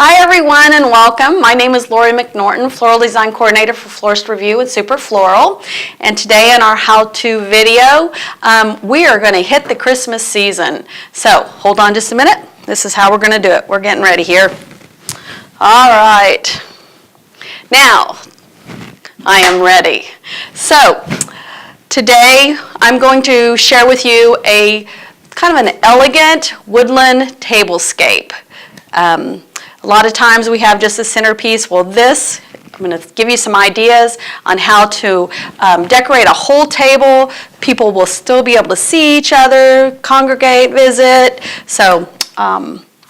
Hi everyone and welcome. My name is Lori McNorton, Floral Design Coordinator for Florist Review and Super Floral. And today in our how-to video, we are going to hit the Christmas season. So hold on just a minute. This is how we're going to do it. We're getting ready here. All right. Now, I am ready. So today I'm going to share with you a kind of an elegant woodland tablescape. A lot of times we have just a centerpiece. Well, this, I'm going to give you some ideas on how to decorate a whole table. People will still be able to see each other, congregate, visit. So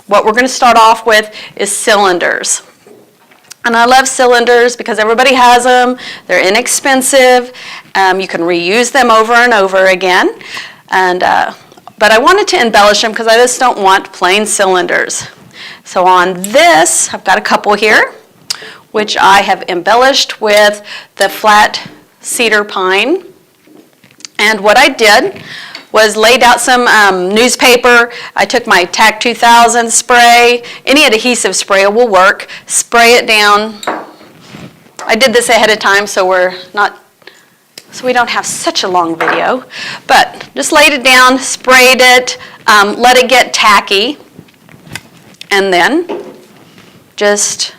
what we're going to start off with is cylinders. And I love cylinders because everybody has them. They're inexpensive. You can reuse them over and over again. But I wanted to embellish them because I just don't want plain cylinders. So on this, I've got a couple here, which I have embellished with the flat cedar pine. And what I did was laid out some newspaper. I took my TAC 2000 spray. Any adhesive spray will work. Spray it down. I did this ahead of time so we don't have such a long video. But just laid it down, sprayed it, let it get tacky. And then just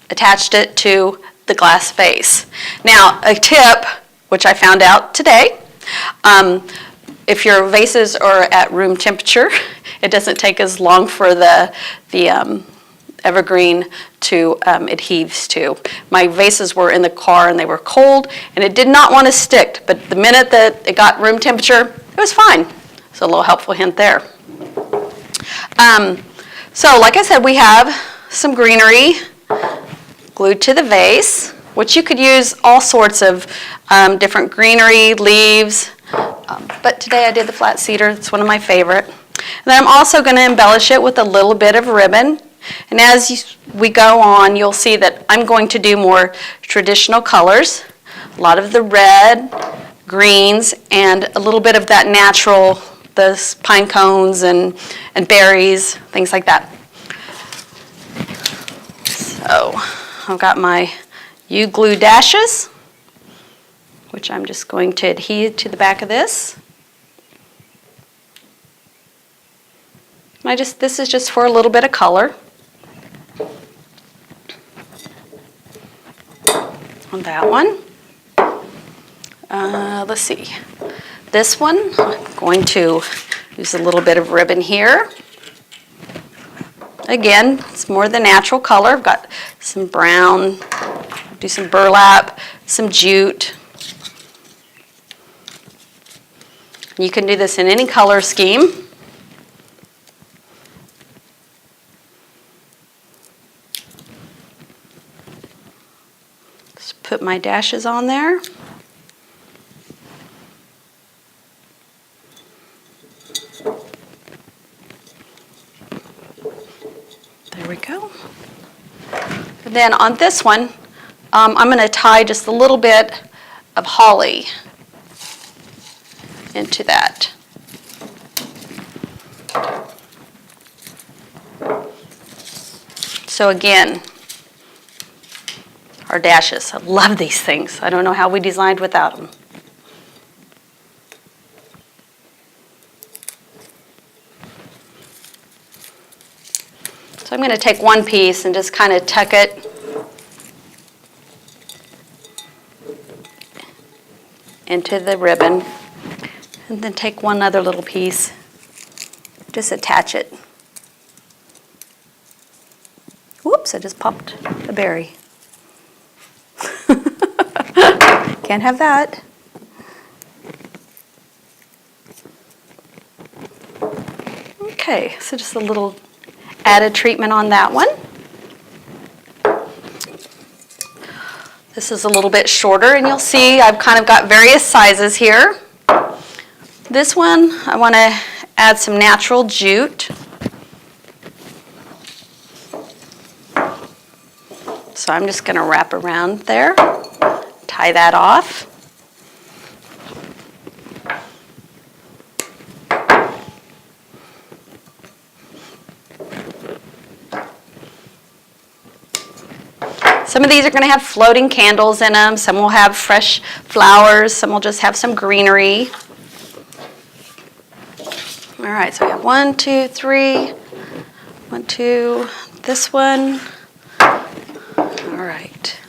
attached it to the glass vase. Now, a tip, which I found out today, if your vases are at room temperature, it doesn't take as long for the evergreen to adheres to. My vases were in the car and they were cold and it did not want to stick, but the minute that it got room temperature, it was fine. So a little helpful hint there. So like I said, we have some greenery glued to the vase, which you could use all sorts of different greenery, leaves, but today I did the flat cedar. It's one of my favorite. And then I'm also going to embellish it with a little bit of ribbon. And as we go on, you'll see that I'm going to do more traditional colors, a lot of the red, greens, and a little bit of that natural, the pine cones and berries, things like that. So I've got my U-glue dashes, which I'm just going to adhere to the back of this. This is just for a little bit of color. On that one. Let's see. This one, I'm going to use a little bit of ribbon here. Again, it's more the natural color. I've got some brown, do some burlap, some jute. You can do this in any color scheme. Just put my dashes on there. There we go. And then on this one, I'm going to tie just a little bit of holly into that. So again, our dashes. I love these things. I don't know how we designed without them. So I'm going to take one piece and just kind of tuck it into the ribbon, and then take one other little piece, just attach it. Whoops, I just popped a berry. Can't have that. Okay, so just a little added treatment on that one. This is a little bit shorter, and you'll see I've kind of got various sizes here. This one, I want to add some natural jute. So I'm just going to wrap around there, tie that off. Some of these are going to have floating candles in them. Some will have fresh flowers. Some will just have some greenery. All right, so we have 1, 2, 3. 1, 2, this one. All right.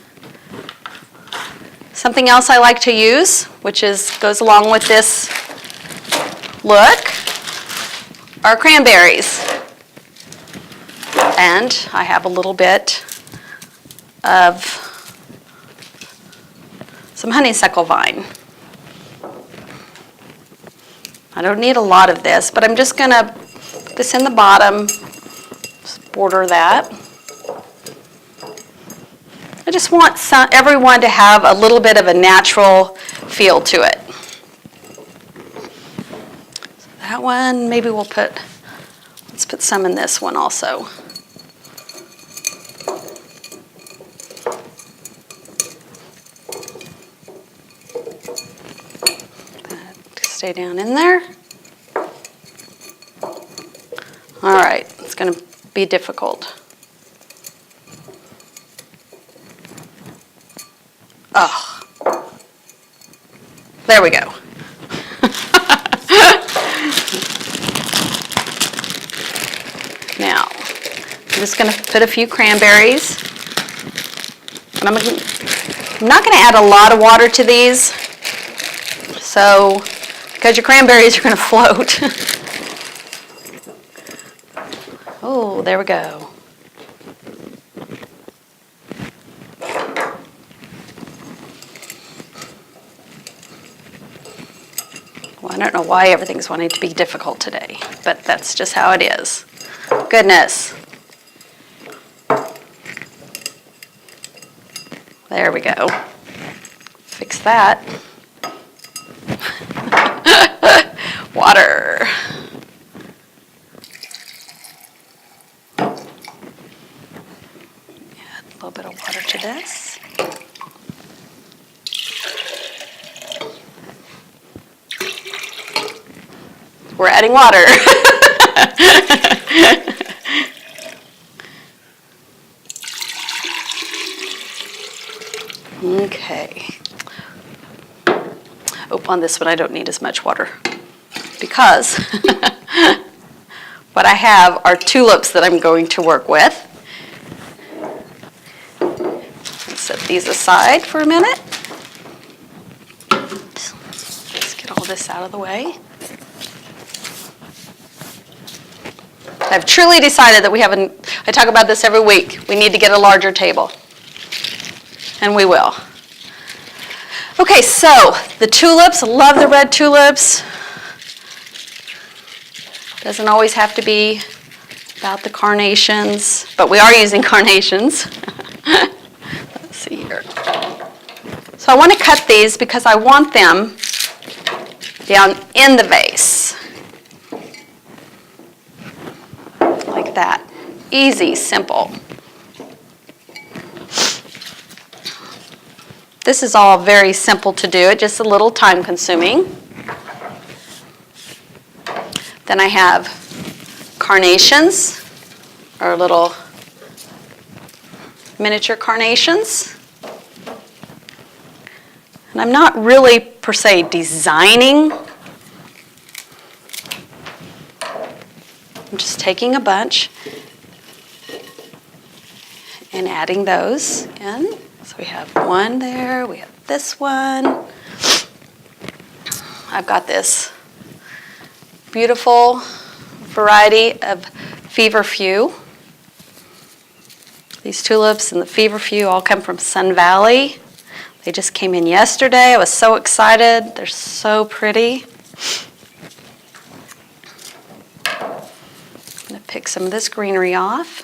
Something else I like to use, which goes along with this look, are cranberries. And I have a little bit of some honeysuckle vine. I don't need a lot of this, but I'm just going to put this in the bottom, just border that. I just want everyone to have a little bit of a natural feel to it. So that one, maybe let's put some in this one also. Stay down in there. All right, it's going to be difficult. Oh, there we go. Now, I'm just going to put a few cranberries. And I'm not going to add a lot of water to these, because your cranberries are going to float. Oh, there we go. Well, I don't know why everything's wanting to be difficult today, but that's just how it is. Goodness. There we go. Fix that. Water. Add a little bit of water to this. We're adding water. Okay. Oh, on this one I don't need as much water because what I have are tulips that I'm going to work with. Let's set these aside for a minute. Let's get all this out of the way. I've truly decided that I talk about this every week, we need to get a larger table. And we will. Okay, so the tulips, I love the red tulips. Doesn't always have to be about the carnations, but we are using carnations. Let's see here. So I want to cut these because I want them down in the vase. Like that. Easy, simple. This is all very simple to do, it's just a little time consuming. Then I have carnations, or little miniature carnations. And I'm not really, per se, designing. I'm just taking a bunch and adding those in. So we have one there, we have this one. I've got this beautiful variety of feverfew. These tulips and the feverfew all come from Sun Valley. They just came in yesterday. I was so excited. They're so pretty. I'm going to pick some of this greenery off.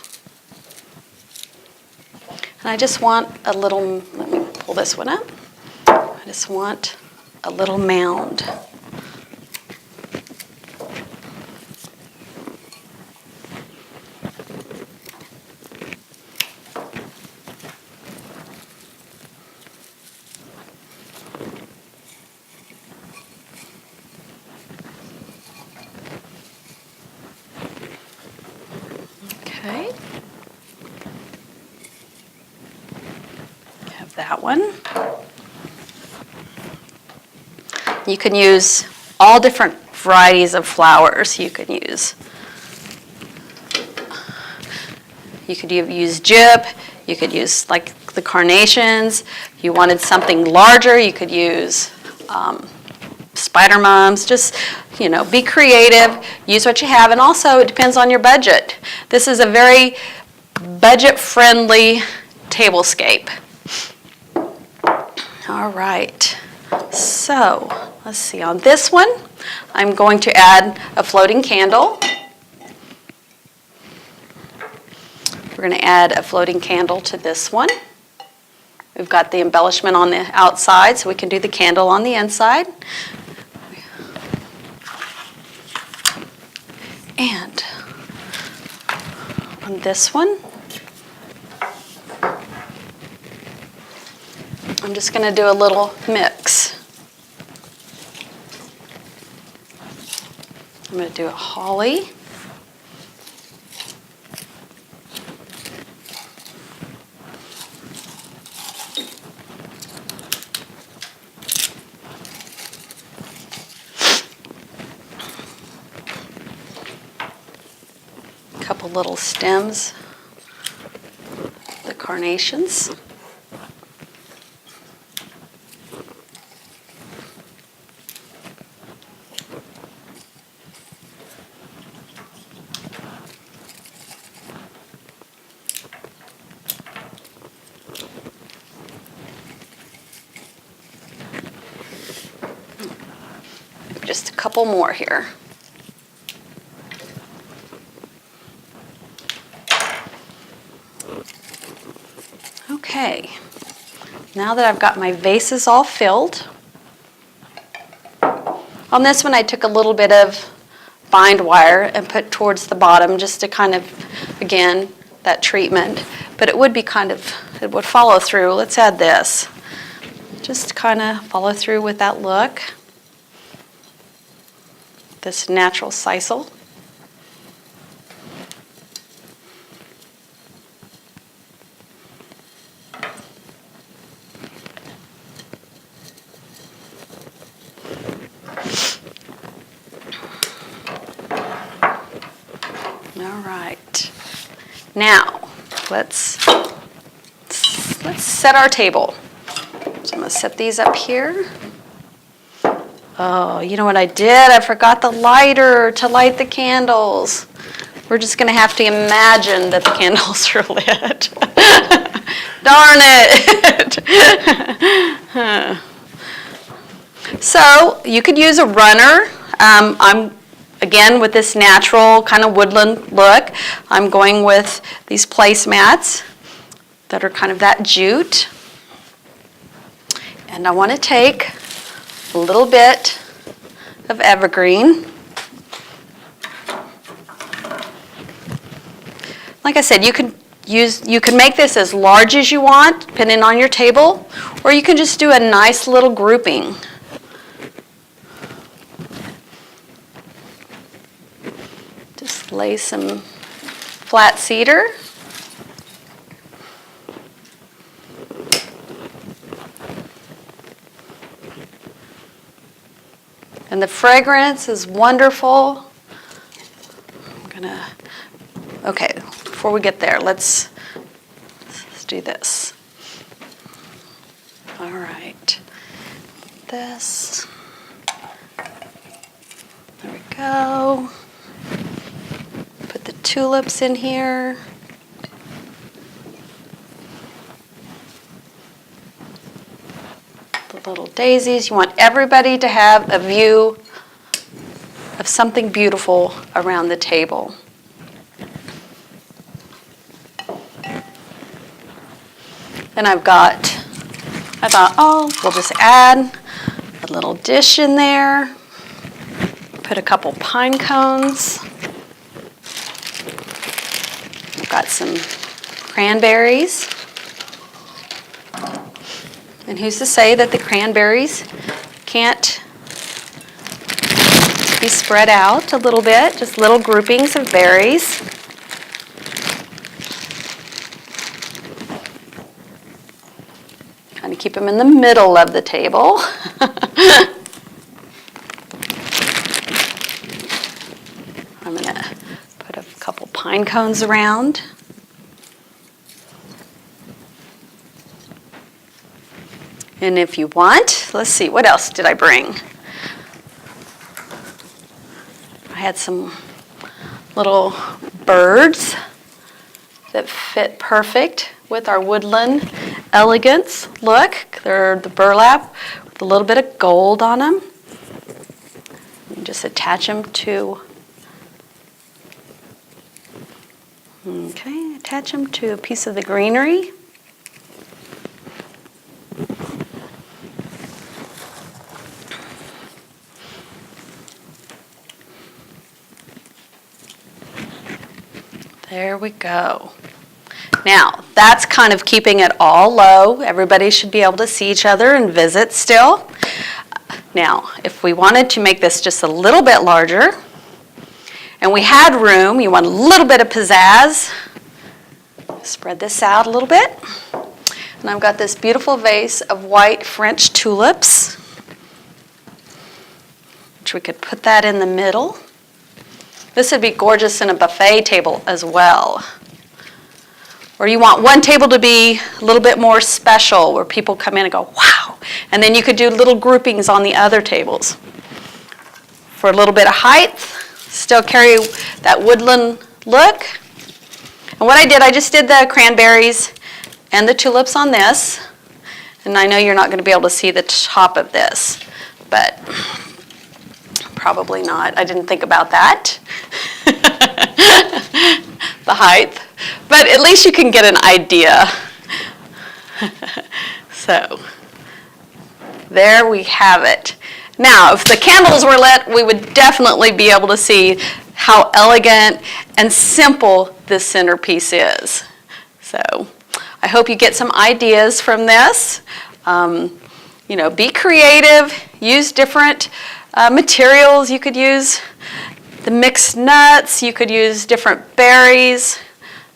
And I just want a little, let me pull this one up. I just want a little mound. Okay. that one. You can use all different varieties of flowers. You could use gyp. You could use like the carnations. If you wanted something larger, you could use spider mums. Just, be creative. Use what you have, and also it depends on your budget. This is a very budget-friendly tablescape. All right. So let's see. On this one, I'm going to add a floating candle. We're going to add a floating candle to this one. We've got the embellishment on the outside, so we can do the candle on the inside. And on this one, I'm just going to do a little mix. I'm going to do a holly. Couple little stems, the carnations. Just a couple more here. Okay, now that I've got my vases all filled, on this one I took a little bit of bind wire and put towards the bottom just to kind of, again, that treatment, but it would follow through. Let's add this. Just kind of follow through with that look. This natural sisal. All right. Now, let's set our table. So I'm going to set these up here. Oh, you know what I did? I forgot the lighter to light the candles. We're just going to have to imagine that the candles are lit. Darn it. So you could use a runner. I'm, again, with this natural kind of woodland look, I'm going with these placemats that are kind of that jute. And I want to take a little bit of evergreen. Like I said, you can make this as large as you want, depending on your table, or you can just do a nice little grouping. Just lay some flat cedar. And the fragrance is wonderful. Okay, before we get there, let's do this. All right, this. There we go. Put the tulips in here. The little daisies. You want everybody to have a view of something beautiful around the table. Then I thought, oh, we'll just add a little dish in there. Put a couple pine cones. I've got some cranberries. And who's to say that the cranberries can't be spread out a little bit, just little groupings of berries. keep them in the middle of the table. I'm going to put a couple pine cones around. And if you want, let's see, what else did I bring? I had some little birds that fit perfect with our Woodland Elegance look. They're the burlap with a little bit of gold on them. You just attach them to, attach them to a piece of the greenery. There we go. Now, that's kind of keeping it all low. Everybody should be able to see each other and visit still. Now, if we wanted to make this just a little bit larger, and we had room, you want a little bit of pizzazz, spread this out a little bit. And I've got this beautiful vase of white French tulips, which we could put that in the middle. This would be gorgeous in a buffet table as well. Or you want one table to be a little bit more special where people come in and go, wow. And then you could do little groupings on the other tables. For a little bit of height, still carry that woodland look. And what I did, I just did the cranberries and the tulips on this. And I know you're not going to be able to see the top of this, but probably not. I didn't think about that. The height. But at least you can get an idea. So, there we have it. Now, if the candles were lit, we would definitely be able to see how elegant and simple this centerpiece is. So, I hope you get some ideas from this. Be creative, use different materials. You could use the mixed nuts, you could use different berries.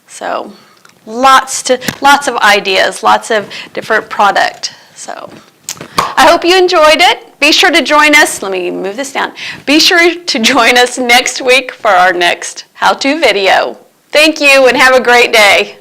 So lots of ideas, lots of different product. So I hope you enjoyed it. Be sure to join us. Let me move this down. Be sure to join us next week for our next how-to video. Thank you and have a great day.